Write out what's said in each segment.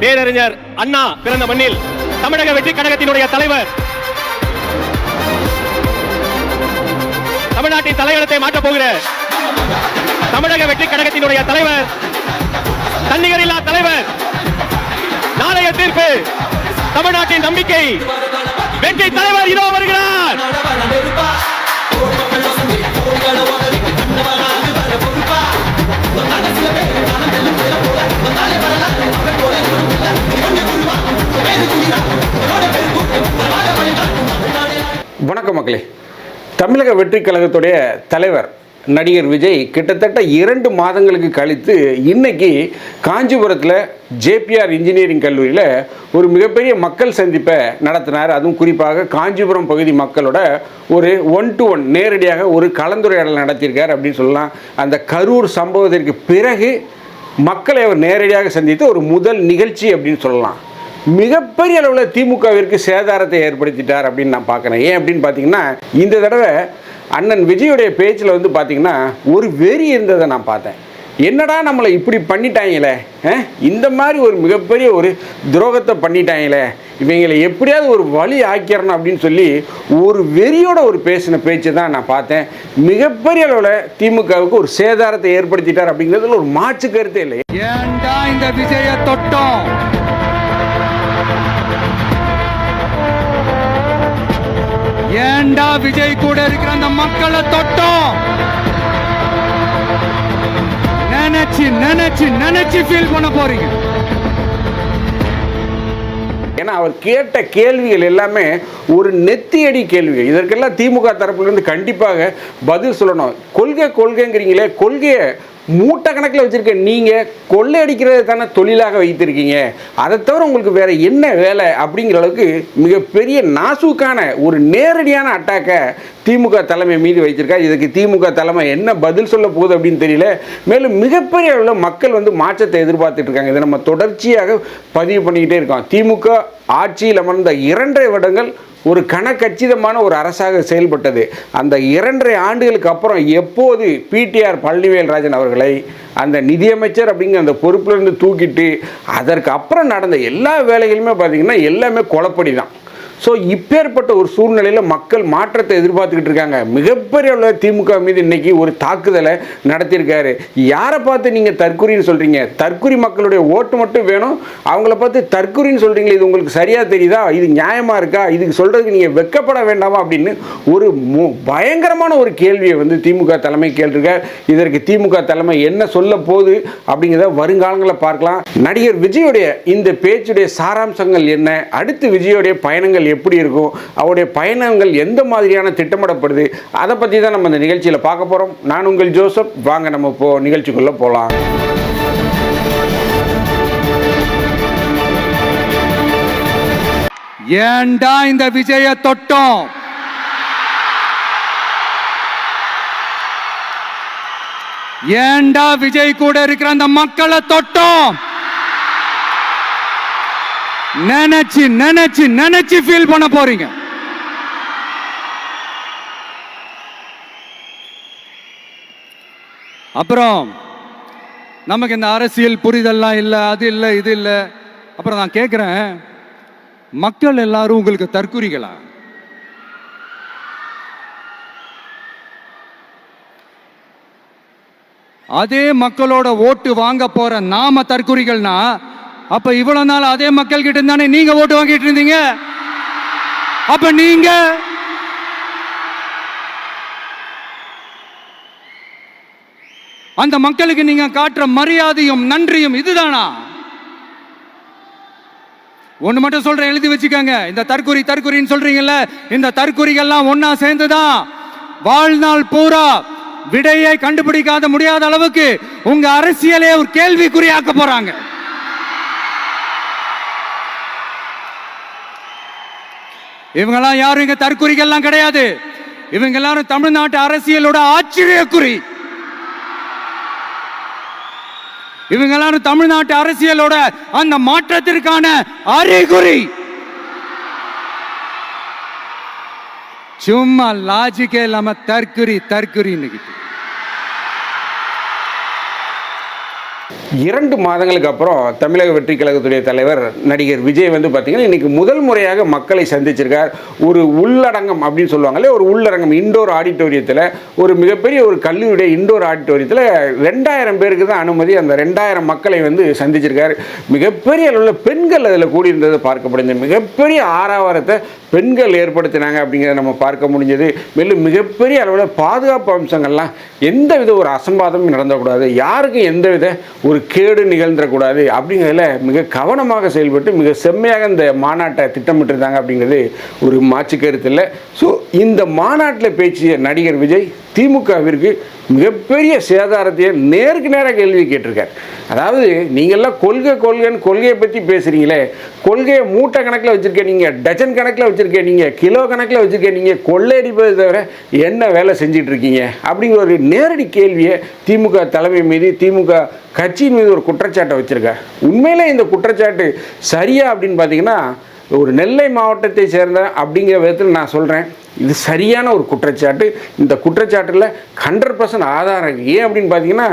பேரறிஞர் அண்ணா பிறந்த மண்ணில் தமிழக வெற்றி கழகத்தினுடைய தலைவர் தமிழ்நாட்டின் தலையெழுத்தை மாற்றப் போகிற தமிழக வெற்றி கழகத்தினுடைய தலைவர், தன்னிகரில்லா தலைவர், நாளைய தீர்ப்பு, தமிழ்நாட்டின் நம்பிக்கை, வெற்றி தலைவர் இதோ வருகிறார். வணக்கம் மக்களே. தமிழக வெற்றி கழகத்துடைய தலைவர் நடிகர் விஜய் கிட்டத்தட்ட 2 மாதங்களுக்கு கழித்து இன்னைக்கு காஞ்சிபுரத்தில் ஜேபிஆர் இன்ஜினியரிங் கல்லூரியில் ஒரு மிகப்பெரிய மக்கள் சந்திப்பை நடத்தினார். அதுவும் குறிப்பாக காஞ்சிபுரம் பகுதி மக்களோட ஒரு 1-to-1 நேரடியாக ஒரு கலந்துரையாடல் நடத்தியிருக்கார் அப்படின்னு சொல்லலாம். அந்த கரூர் சம்பவத்திற்கு பிறகு மக்களை அவர் நேரடியாக சந்தித்து ஒரு முதல் நிகழ்ச்சி அப்படின்னு சொல்லலாம். மிகப்பெரிய அளவில் திமுகவிற்கு சேதாரத்தை ஏற்படுத்திட்டார் அப்படின்னு நான் பார்க்குறேன். ஏன் அப்படின்னு பார்த்தீங்கன்னா, இந்த தடவை அண்ணன் விஜயுடைய பேச்சில் வந்து பார்த்திங்கன்னா ஒரு வெறி இருந்ததை நான் பார்த்தேன். என்னடா நம்மளை இப்படி பண்ணிட்டாங்களே, இந்த மாதிரி ஒரு மிகப்பெரிய ஒரு துரோகத்தை பண்ணிட்டாங்களே, இவங்களை எப்படியாவது ஒரு வழி ஆக்கிடணும் அப்படின்னு சொல்லி ஒரு வெறியோட ஒரு பேசின பேச்சு தான் நான் பார்த்தேன். மிகப்பெரிய அளவில் திமுகவுக்கு ஒரு சேதாரத்தை ஏற்படுத்திட்டார் அப்படிங்கிறதுல ஒரு மாற்று கருத்தே இல்லை. ஏன்டா இந்த விஜய தொட்டோம், ஏன்டா விஜய் கூட இருக்கிற அந்த மக்களை தொட்டோம், நினைச்சு நினைச்சு நினைச்சு ஃபீல் பண்ண போறீங்க. ஏன்னா அவர் கேட்ட கேள்விகள் எல்லாமே ஒரு நெத்தியடி கேள்விகள். இதற்கெல்லாம் திமுக தரப்புலேருந்து கண்டிப்பாக பதில் சொல்லணும். கொள்கைங்கிறீங்களே, கொள்கையை மூட்டை கணக்கில் வச்சுருக்க நீங்கள் கொள்ளையடிக்கிறத தானே தொழிலாக வைத்திருக்கீங்க, அதை தவிர உங்களுக்கு வேறு என்ன வேலை அப்படிங்கிற அளவுக்கு மிகப்பெரிய நாசூக்கான ஒரு நேரடியான அட்டாக்கை திமுக தலைமை மீது வைத்திருக்கா. இதுக்கு திமுக தலைமை என்ன பதில் சொல்ல போகுது அப்படின்னு தெரியல. மேலும் மிகப்பெரிய அளவில் மக்கள் வந்து மாற்றத்தை எதிர்பார்த்துட்டு இருக்காங்க. இதை நம்ம தொடர்ச்சியாக பதிவு பண்ணிக்கிட்டே இருக்கோம். திமுக ஆட்சியில் அமர்ந்த 2.5 வருடங்கள் ஒரு கணக்கச்சிதமான ஒரு அரசாக செயல்பட்டது. அந்த 2.5 ஆண்டுகளுக்கு அப்புறம் எப்போது பிடிஆர் பழனிவேல்ராஜன் அவர்களை அந்த நிதியமைச்சர் அப்படிங்கிற அந்த பொறுப்பிலிருந்து தூக்கிட்டு அதற்கு அப்புறம் நடந்த எல்லா வேலைகளுமே பார்த்திங்கன்னா எல்லாமே குழப்படி தான். ஸோ இப்பேற்பட்ட ஒரு சூழ்நிலையில் மக்கள் மாற்றத்தை எதிர்பார்த்துக்கிட்டு இருக்காங்க. மிகப்பெரிய அளவில் திமுக மீது இன்றைக்கி ஒரு தாக்குதலை நடத்தியிருக்காரு. யாரை பார்த்து நீங்கள் தற்குறின்னு சொல்கிறீங்க? தற்குறி மக்களுடைய ஓட்டு மட்டும் வேணும், அவங்கள பார்த்து தற்குறின்னு சொல்கிறீங்களே, இது உங்களுக்கு சரியாக தெரியுதா? இது நியாயமாக இருக்கா? இதுக்கு சொல்கிறதுக்கு நீங்கள் வெட்கப்பட வேண்டாமா அப்படின்னு ஒரு பயங்கரமான ஒரு கேள்வியை வந்து திமுக தலைமை கேட்டிருக்கார். இதற்கு திமுக தலைமை என்ன சொல்ல போகுது அப்படிங்கிறத வருங்காலங்களில் பார்க்கலாம். நடிகர் விஜயுடைய இந்த பேச்சுடைய சாராம்சங்கள் என்ன, அடுத்து விஜயுடைய பயணங்கள் எப்படி இருக்கும், அவருடைய பயணங்கள் எந்த மாதிரியான திட்டமிடப்படுது, அதை பற்றி தான் நம்ம இந்த நிகழ்ச்சியில் பார்க்க போகிறோம். நான் உங்கள் ஜோசப். வாங்க நம்ம இப்போ நிகழ்ச்சிக்குள்ளே போகலாம். ஏன்டா இந்த விஜய தொட்டோம், ஏன்டா விஜய் கூட இருக்கிற அந்த மக்களை தொட்டோம், நினைச்சு நினைச்சு நினைச்சு ஃபீல் பண்ண போறீங்க. அப்புறம் நமக்கு இந்த அரசியல் புரிதல்லாம் இல்லை, அது இல்லை, இது இல்லை. அப்புறம் நான் கேட்கிறேன், மக்கள் எல்லாரும் உங்களுக்கு தற்குறிகளா? அதே மக்களோட ஓட்டு வாங்க போற நாம தற்குறிகள்னா, அப்ப இவ்வளவு நாள் அதே மக்கள் கிட்ட இருந்தானே நீங்க ஓட்டு வாங்கிட்டு இருந்தீங்க. அப்ப நீங்க அந்த மக்களுக்கு நீங்க காட்டுற மரியாதையும் நன்றியும் இதுதானா? ஒண்ணு மட்டும் சொல்றேன், எழுதி வச்சுக்கோங்க. இந்த தற்குறின்னு சொல்றீங்கல்ல, இந்த தற்குறிகள்லாம் ஒன்னா சேர்ந்துதான் வாழ்நாள் பூரா விடையை கண்டுபிடிக்காத முடியாத அளவுக்கு உங்க அரசியலே ஒரு கேள்விக்குறியாக்க போறாங்க. இவங்கெல்லாம் யாரும் இங்க தற்குறிகள்லாம் கிடையாது. இவங்க எல்லாரும் தமிழ்நாட்டு அரசியலோட ஆச்சரியக்குறி. இவங்க எல்லாரும் தமிழ்நாட்டு அரசியலோட அந்த மாற்றத்திற்கான அறிகுறி. சும்மா லாஜிக்கே இல்லாம தற்குறி. 2 மாதங்களுக்கு அப்புறம் தமிழக வெற்றி கழகத்துடைய தலைவர் நடிகர் விஜய் வந்து பார்த்தீங்கன்னா இன்றைக்கி முதல் முறையாக மக்களை சந்திச்சிருக்கார். ஒரு உள்ளடங்கம் அப்படின்னு சொல்லுவாங்களே, ஒரு உள்ளடங்கம் இண்டோர் ஆடிட்டோரியத்தில், ஒரு மிகப்பெரிய ஒரு கல்லூரியுடைய இண்டோர் ஆடிட்டோரியத்தில் 2000 பேருக்கு தான் அனுமதி. அந்த 2000 மக்களை வந்து சந்திச்சிருக்கார். மிகப்பெரிய அளவில் பெண்கள் அதில் கூடியிருந்தது பார்க்கப்படுது. மிகப்பெரிய ஆரவாரத்தை பெண்கள் ஏற்படுத்தினாங்க அப்படிங்கிறத நம்ம பார்க்க முடிஞ்சது. மேலும் மிகப்பெரிய அளவில் பாதுகாப்பு அம்சங்கள்லாம் எந்தவித ஒரு அசம்பாதமும் நடந்தக்கூடாது, யாருக்கும் எந்தவித ஒரு கேடு நிகழ்ந்துடக்கூடாது அப்படிங்கிறதுல மிக கவனமாக செயல்பட்டு மிக செம்மையாக இந்த மாநாட்டை திட்டமிட்டிருந்தாங்க அப்படிங்கிறது ஒரு மாற்று கருத்து இல்லை. ஸோ இந்த மாநாட்டில் பேசிய நடிகர் விஜய் திமுகவிற்கு மிகப்பெரிய சேதாரத்தையே நேருக்கு நேராக கேள்வி கேட்டிருக்கார். அதாவது நீங்கள்லாம் கொள்கைன்னு கொள்கையை பற்றி பேசுகிறீங்களே, கொள்கையை மூட்டை கணக்கில் வச்சுருக்கேன், நீங்கள் டஜன் கணக்கில் வச்சுருக்கேன், நீங்கள் கிலோ கணக்கில் வச்சுருக்கேன், நீங்கள் கொள்ளையடிப்பதை தவிர என்ன வேலை செஞ்சிட்டு இருக்கீங்க அப்படிங்கிற ஒரு நேரடி கேள்வியை திமுக தலைமை மீது, திமுக கட்சியின் மீது ஒரு குற்றச்சாட்டை வச்சுருக்கார். உண்மையிலே இந்த குற்றச்சாட்டு சரியா அப்படின்னு பார்த்தீங்கன்னா, ஒரு நெல்லை மாவட்டத்தை சேர்ந்த அப்படிங்கிற விதத்தில் நான் சொல்கிறேன், இது சரியான ஒரு குற்றச்சாட்டு. இந்த குற்றச்சாட்டில் 100% ஆதாரம் இருக்குது. ஏன் அப்படின்னு பார்த்தீங்கன்னா,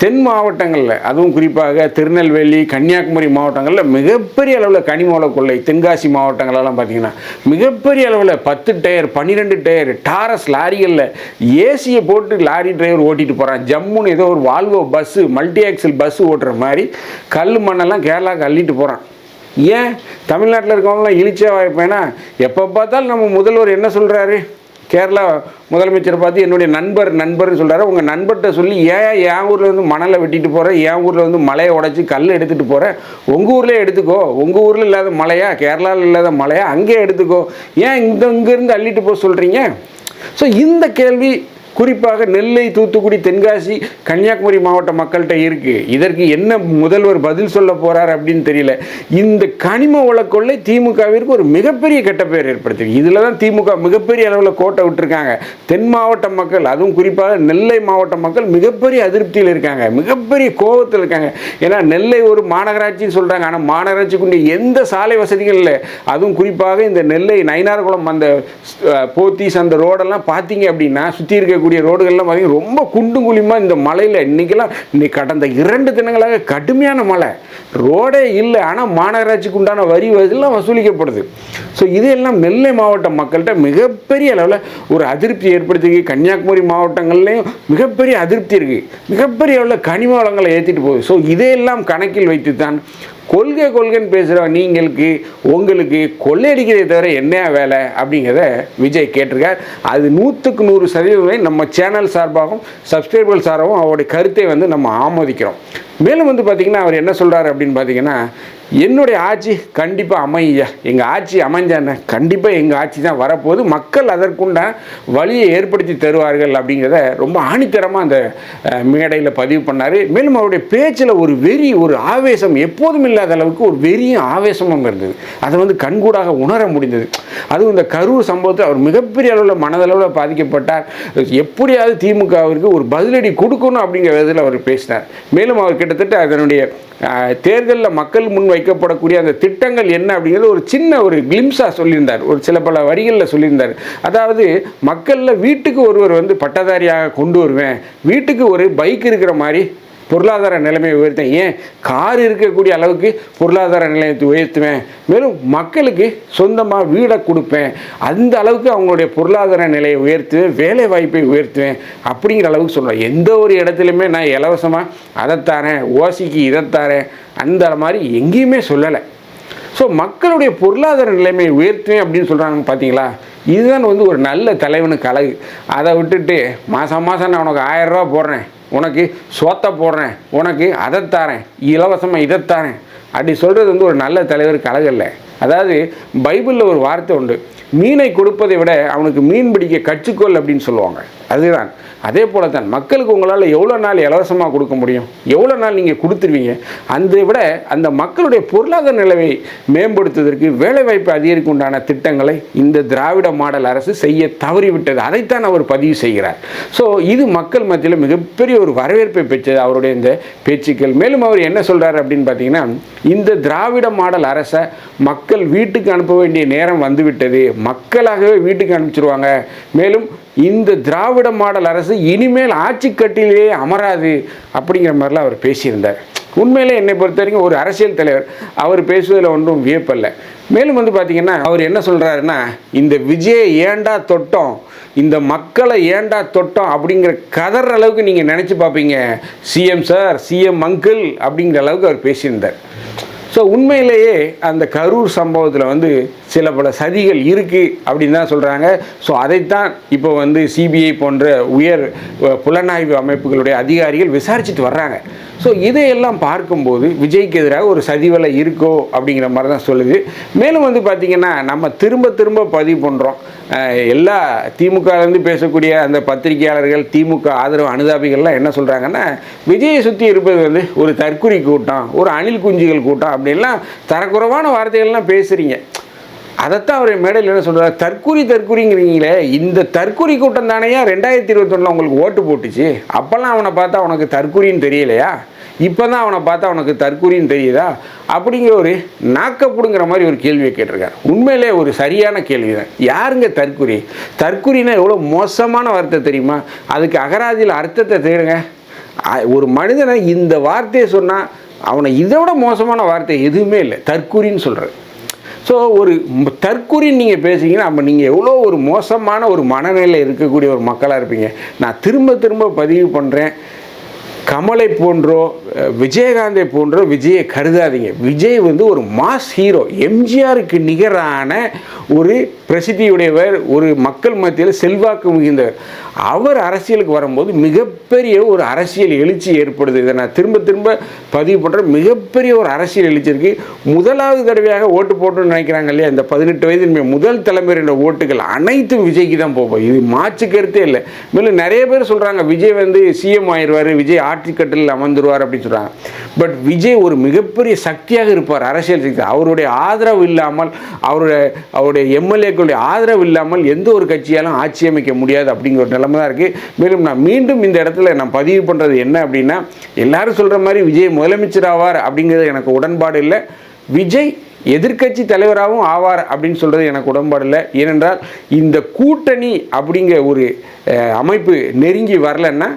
தென் மாவட்டங்களில், அதுவும் குறிப்பாக திருநெல்வேலி, கன்னியாகுமரி மாவட்டங்களில் மிகப்பெரிய அளவில் கனிமவள கொள்ளை, தென்காசி மாவட்டங்களெல்லாம் பார்த்திங்கன்னா மிகப்பெரிய அளவில் 10 டயர் 12 டயர் டாரஸ் லாரிகளில் ஏசியை போட்டு லாரி டிரைவர் ஓட்டிகிட்டு போகிறான். ஜம்முன்னு ஏதோ ஒரு Volvo bus, multi axial bus ஓட்டுற மாதிரி கல் மண்ணெல்லாம் கேரளாவுக்கு அள்ளிட்டு போகிறான். ஏன் தமிழ்நாட்டில் இருக்கவங்களாம் இழிச்சா வாய்ப்பேனா? எப்போ பார்த்தாலும் நம்ம முதல்வர் என்ன சொல்கிறாரு, கேரளா முதலமைச்சரை பார்த்து என்னுடைய நண்பர்னு சொல்கிறாரு. உங்கள் நண்பர்கிட்ட சொல்லி என் ஊரில் வந்து மணலை வெட்டிட்டு போகிறேன், என் ஊரில் வந்து மலையை உடச்சி கல் எடுத்துகிட்டு போகிறேன், உங்கள் ஊரில் எடுத்துக்கோ, உங்கள் ஊரில் இல்லாத மலையா, கேரளாவில் இல்லாத மலையா, அங்கே எடுத்துக்கோ, ஏன் இங்கேருந்து அள்ளிட்டு போக சொல்கிறீங்க? ஸோ இந்த கேள்வி குறிப்பாக நெல்லை, தூத்துக்குடி, தென்காசி, கன்னியாகுமரி மாவட்ட மக்கள்கிட்ட இருக்குது. இதற்கு என்ன முதல்வர் பதில் சொல்ல போகிறார் அப்படின்னு தெரியல. இந்த கனிம வள கொள்ளை திமுகவிற்கு ஒரு மிகப்பெரிய கெட்ட பெயர் ஏற்படுத்தி, இதில் தான் திமுக மிகப்பெரிய அளவில் கோட்டை விட்டுருக்காங்க. தென் மாவட்ட மக்கள், அதுவும் குறிப்பாக நெல்லை மாவட்ட மக்கள் மிகப்பெரிய அதிருப்தியில் இருக்காங்க, மிகப்பெரிய கோபத்தில் இருக்காங்க. ஏன்னா நெல்லை ஒரு மாநகராட்சின்னு சொல்கிறாங்க, ஆனால் மாநகராட்சிக்குரிய எந்த சாலை வசதிகள் இல்லை. அதுவும் குறிப்பாக இந்த நெல்லை நயினார்குளம் அந்த போத்தீஸ் அந்த ரோடெல்லாம் பார்த்தீங்க அப்படின்னா, சுற்றி இருக்க ரோடுகள்லாம் பார்த்தீங்கன்னா ரொம்ப குண்டும் குழியுமா. இந்த மலையில் இன்னைக்கு கடந்த 2 தினங்களாக கடுமையான மழை, ரோடே இல்லை. ஆனால் மாநகராட்சிக்கு உண்டான வரி இதெல்லாம் வசூலிக்கப்படுது. ஸோ இதெல்லாம் நெல்லை மாவட்ட மக்கள்கிட்ட மிகப்பெரிய அளவில் ஒரு அதிருப்தி ஏற்படுத்தி, கன்னியாகுமரி மாவட்டங்கள்லேயும் மிகப்பெரிய அதிருப்தி இருக்குது. மிகப்பெரிய அளவில் கனிம வளங்களை ஏற்றிட்டு போகுது. ஸோ இதையெல்லாம் கணக்கில் வைத்து தான் கொள்கைன்னு பேசுகிறோம். உங்களுக்கு கொள்ளையடிக்கிறதை தவிர என்ன வேலை அப்படிங்கிறத விஜய் கேட்டிருக்கார். அது 100க்கு 100% நம்ம சேனல் சார்பாகவும் சப்ஸ்கிரைபர்கள் சார்பாகவும் அவருடைய கருத்தை வந்து நம்ம ஆமோதிக்கிறோம். மேலும் வந்து பார்த்திங்கன்னா அவர் என்ன சொல்கிறார் அப்படின்னு பார்த்தீங்கன்னா, என்னுடைய ஆட்சி கண்டிப்பாக அமையா, எங்கள் ஆட்சி அமைஞ்சானே கண்டிப்பாக எங்கள் ஆட்சி தான் வரப்போகுது, மக்கள் அதற்குண்டான வழியை ஏற்படுத்தி தருவார்கள் அப்படிங்கிறத ரொம்ப ஆணித்தரமாக அந்த மேடையில் பதிவு பண்ணார். மேலும் அவருடைய பேச்சில் ஒரு வெறி, ஒரு ஆவேசம் எப்போதும் இல்லாத அளவுக்கு ஒரு வெறியும் ஆவேசமும் இருந்தது. அதை வந்து கண்கூடாக உணர முடிந்தது. அதுவும் இந்த கரூர் சம்பவத்தை அவர் மிகப்பெரிய அளவில் மனதளவில் பாதிக்கப்பட்டார். எப்படியாவது திமுகவிற்கு ஒரு பதிலடி கொடுக்கணும் அப்படிங்கிற விதத்தில் அவர் பேசினார். மேலும் அவர் கிட்டத்தட்ட அதனுடைய தேர்தலில் மக்கள் முன் வைக்கப்படக்கூடிய அந்த திட்டங்கள் என்ன அப்படிங்கிறது ஒரு சின்ன ஒரு கிளிம்ஸாக சொல்லியிருந்தார், ஒரு சில பல வரிகளில் சொல்லியிருந்தார். அதாவது மக்களில் வீட்டுக்கு ஒருவர் வந்து பட்டதாரியாக கொண்டு வருவேன், வீட்டுக்கு ஒரு பைக் இருக்கிற மாதிரி பொருளாதார நிலைமையை உயர்த்தேன், ஏன் கார் இருக்கக்கூடிய அளவுக்கு பொருளாதார நிலையத்தை உயர்த்துவேன், மேலும் மக்களுக்கு சொந்தமாக வீடை கொடுப்பேன், அந்த அளவுக்கு அவங்களுடைய பொருளாதார நிலையை உயர்த்துவேன், வேலை வாய்ப்பை உயர்த்துவேன் அப்படிங்கிற அளவுக்கு சொல்கிறேன். எந்த ஒரு இடத்துலையுமே நான் இலவசமாக அதைத்தாரேன், ஓசிக்கு இதைத்தாரேன் அந்த மாதிரி எங்கேயுமே சொல்லலை. ஸோ மக்களுடைய பொருளாதார நிலைமையை உயர்த்துவேன் அப்படின்னு சொல்கிறாங்க பார்த்தீங்களா. இதுதான் வந்து ஒரு நல்ல தலைவனுக்கு அழகு. அதை விட்டுட்டு மாதம் நான் உனக்கு 1000 ரூபா போடுறேன், உனக்கு சோத்தை போடுறேன், உனக்கு அதைத்தாரேன், இலவசமாக இதைத்தாரேன் அப்படி சொல்கிறது வந்து ஒரு நல்ல தலைவருக்கு அழகு இல்லை. அதாவது பைபிளில் ஒரு வார்த்தை உண்டு, மீனை கொடுப்பதை விட அவனுக்கு மீன் பிடிக்க கற்றுக்கொள் அப்படின்னு சொல்லுவாங்க. அதுதான் அதே போல தான் மக்களுக்கு உங்களால் எவ்வளோ நாள் இலவசமாக கொடுக்க முடியும், எவ்வளோ நாள் நீங்கள் கொடுத்துருவீங்க. அதை விட அந்த மக்களுடைய பொருளாதார நிலையை மேம்படுத்துவதற்கு, வேலைவாய்ப்பு அதிகரிக்க உண்டான திட்டங்களை இந்த திராவிட மாடல் அரசு செய்ய தவறிவிட்டது. அதைத்தான் அவர் பதிவு செய்கிறார். ஸோ இது மக்கள் மத்தியில் மிகப்பெரிய ஒரு வரவேற்பை பெற்றது அவருடைய இந்த பேச்சுக்கள். மேலும் அவர் என்ன சொல்கிறார் அப்படின்னு பார்த்தீங்கன்னா, இந்த திராவிட மாடல் அரசை மக்கள் வீட்டுக்கு அனுப்ப வேண்டிய நேரம் வந்துவிட்டது, மக்களாகவே வீட்டுக்கு அனுப்பிச்சிருவாங்க. மேலும் இந்த திராவிட மாடல் அரசு இனிமேல் ஆட்சி கட்டிலே அமராது அப்படிங்கிற மாதிரிலாம் அவர் பேசியிருந்தார். உண்மையிலே என்னை பொறுத்த வரைக்கும் ஒரு அரசியல் தலைவர் அவர் பேசுவதில் ஒன்றும் வியப்பல்ல. மேலும் வந்து பார்த்தீங்கன்னா அவர் என்ன சொல்கிறாருன்னா, இந்த விஜயை ஏண்டா தொட்டோம், இந்த மக்களை ஏண்டா தொட்டோம் அப்படிங்கிற கதற அளவுக்கு நீங்கள் நினச்சி பார்ப்பீங்க. சிஎம் சார், சிஎம் அங்கிள் அப்படிங்கிற அளவுக்கு அவர் பேசியிருந்தார். ஸோ உண்மையிலேயே அந்த கரூர் சம்பவத்தில் வந்து சில பல சதிகள் இருக்குது அப்படின்னு தான் சொல்கிறாங்க. ஸோ அதைத்தான் இப்போ வந்து சிபிஐ போன்ற உயர் புலனாய்வு அமைப்புகளுடைய அதிகாரிகள் விசாரிச்சுட்டு வர்றாங்க. ஸோ இதையெல்லாம் பார்க்கும்போது விஜய்க்கு எதிராக ஒரு சதிவலை இருக்கோ அப்படிங்கிற மாதிரி தான் சொல்லுது. மேலும் வந்து பார்த்திங்கன்னா நம்ம திரும்ப பதிவு பண்ணுறோம், எல்லா திமுகலேருந்து பேசக்கூடிய அந்த பத்திரிகையாளர்கள், திமுக ஆதரவு அனுதாபிகள்லாம் என்ன சொல்கிறாங்கன்னா, விஜயை சுற்றி இருப்பது வந்து ஒரு தற்குறி கூட்டம், ஒரு அணில் குஞ்சுகள் கூட்டம் அப்படின்லாம் தரக்குறைவான வார்த்தைகள்லாம் பேசுகிறீங்க. அதைத்தான் அவர் மேடையில் என்ன சொல்கிறார், தற்குறிங்கிறீங்களே, இந்த தற்குறி கூட்டம் தானேயா 2021 உங்களுக்கு ஓட்டு போட்டுச்சு, அப்போல்லாம் அவனை பார்த்தா உனக்கு தற்குறின்னு தெரியலையா, இப்போ தான் அவனை பார்த்தா உனக்கு தற்குறின்னு தெரியுதா அப்படிங்கிற ஒரு நாக்கப்படுங்கிற மாதிரி ஒரு கேள்வியை கேட்டிருக்காரு. உண்மையிலே ஒரு சரியான கேள்வி தான். யாருங்க தற்குறி? தற்குறினா எவ்வளோ மோசமான வார்த்தை தெரியுமா? அதுக்கு அகராதியில் அர்த்தத்தை தேடுங்க. ஒரு மனிதனை இந்த வார்த்தையை சொன்னால் அவனை இதை விட மோசமான வார்த்தை எதுவுமே இல்லை, தற்குறின்னு சொல்கிறது. ஸோ ஒரு தற்குறின்னு நீங்கள் பேசுகிறீங்கன்னா அப்போ நீங்கள் எவ்வளோ ஒரு மோசமான ஒரு மனநிலையில் இருக்கக்கூடிய ஒரு மக்களாக இருப்பீங்க. நான் திரும்ப பதிவு பண்ணுறேன், கமலை போன்றோ விஜயகாந்தை போன்றோ விஜயை கருதாதீங்க. விஜய் வந்து ஒரு மாஸ் ஹீரோ, எம்ஜிஆருக்கு நிகரான ஒரு பிரசித்தியுடையவர், ஒரு மக்கள் மத்தியில் செல்வாக்கு மிகுந்தவர். அவர் அரசியலுக்கு வரும்போது மிகப்பெரிய ஒரு அரசியல் எழுச்சி ஏற்படுது. இதை நான் திரும்ப பதிவு பண்ணுறேன். மிகப்பெரிய ஒரு அரசியல் எழுச்சி இருக்குது. முதலாவது தடவையாக ஓட்டு போட்டுன்னு நினைக்கிறாங்க இல்லையா, இந்த 18 வயதின் முதல் தலைமுறையோட ஓட்டுகள் அனைத்தும் விஜய்க்கு தான் போகும். இது மாற்று கருத்தே இல்லை. மேலும் நிறைய பேர் சொல்கிறாங்க விஜய் வந்து சிஎம் ஆயிடுவார், விஜய் ஆட்சிக்கட்டில் அமர்ந்துருவார் அப்படின்னு சொல்கிறாங்க. பட் விஜய் ஒரு மிகப்பெரிய சக்தியாக இருப்பார், அரசியல் சக்தி. அவருடைய ஆதரவு இல்லாமல், அவருடைய எம்எல்ஏக்களுடைய ஆதரவு இல்லாமல் எந்த ஒரு கட்சியாலும் ஆட்சி அமைக்க முடியாது அப்படிங்கிற ஒரு நிலைமை தான் இருக்குது. மேலும் நான் மீண்டும் இந்த இடத்துல நான் பதிவு பண்ணுறது என்ன அப்படின்னா, எல்லாரும் சொல்கிற மாதிரி விஜய் முதலமைச்சர் ஆவார் அப்படிங்கிறது எனக்கு உடன்பாடு இல்லை. விஜய் எதிர்க்கட்சி தலைவராகவும் ஆவார் அப்படின்னு சொல்கிறது எனக்கு உடன்பாடு இல்லை. ஏனென்றால் இந்த கூட்டணி அப்படிங்கிற ஒரு அமைப்பு நெருங்கி வரலன்னா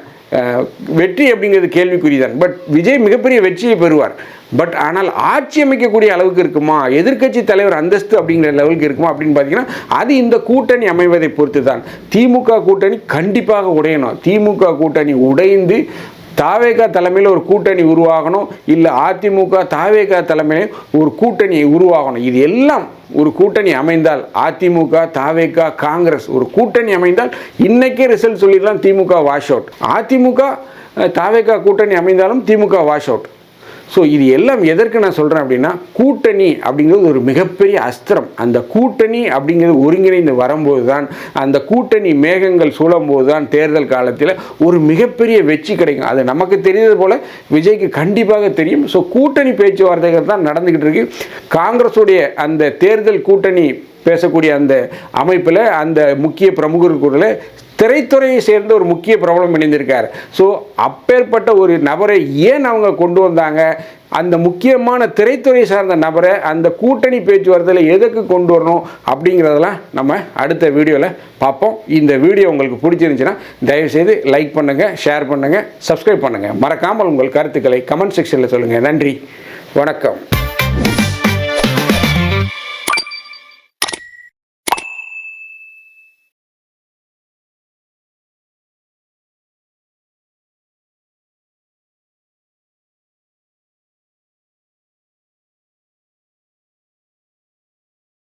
வெற்றி அப்படிங்கிறது கேள்விக்குறிதான். பட் விஜய் மிகப்பெரிய வெற்றியை பெறுவார். பட் ஆனால் ஆட்சி அமைக்கக்கூடிய அளவுக்கு இருக்குமா, எதிர்க்கட்சி தலைவர் அந்தஸ்து அப்படிங்கிற லெவலுக்கு இருக்குமா அப்படின்னு பார்த்தீங்கன்னா அது இந்த கூட்டணி அமைவதை பொறுத்து தான். திமுக கூட்டணி கண்டிப்பாக உடையணும். திமுக கூட்டணி உடைந்து தாவேகா தலைமையில் ஒரு கூட்டணி உருவாகணும், இல்லை அதிமுக தாவேகா தலைமையில் ஒரு கூட்டணியை உருவாகணும். இது எல்லாம் ஒரு கூட்டணி அமைந்தால், அதிமுக தாவேகா காங்கிரஸ் ஒரு கூட்டணி அமைந்தால் இன்றைக்கே ரிசல்ட் சொல்லிடலாம், திமுக வாஷ் அவுட். அதிமுக தாவேகா கூட்டணி அமைந்தாலும் திமுக வாஷ் அவுட். ஸோ இது எல்லாம் எதற்கு நான் சொல்கிறேன் அப்படின்னா, கூட்டணி அப்படிங்கிறது ஒரு மிகப்பெரிய அஸ்திரம். அந்த கூட்டணி அப்படிங்கிறது ஒருங்கிணைந்து வரும்போது தான், அந்த கூட்டணி மேகங்கள் சூழும்போது தான் தேர்தல் காலத்தில் ஒரு மிகப்பெரிய வெற்றி கிடைக்கும். அது நமக்கு தெரிந்தது போல் விஜய்க்கு கண்டிப்பாக தெரியும். ஸோ கூட்டணி பேச்சுவார்த்தைகள் தான் நடந்துக்கிட்டு இருக்கு. காங்கிரஸுடைய அந்த தேர்தல் கூட்டணி பேசக்கூடிய அந்த அமைப்பில் அந்த முக்கிய பிரமுகர்களுக்குள்ள திரைத்துறையை சேர்ந்த ஒரு முக்கிய பிரபலம் இணைந்திருக்கார். ஸோ அப்பேற்பட்ட ஒரு நபரை ஏன் அவங்க கொண்டு வந்தாங்க, அந்த முக்கியமான திரைத்துறை சார்ந்த நபரை அந்த கூட்டணி பேச்சுவார்த்தையில் எதுக்கு கொண்டு வரணும் அப்படிங்கிறதெல்லாம் நம்ம அடுத்த வீடியோவில் பார்ப்போம். இந்த வீடியோ உங்களுக்கு பிடிச்சிருந்துச்சுன்னா தயவுசெய்து லைக் பண்ணுங்கள், ஷேர் பண்ணுங்கள், சப்ஸ்கிரைப் பண்ணுங்கள். மறக்காமல் உங்கள் கருத்துக்களை கமெண்ட் செக்ஷனில் சொல்லுங்கள். நன்றி, வணக்கம்.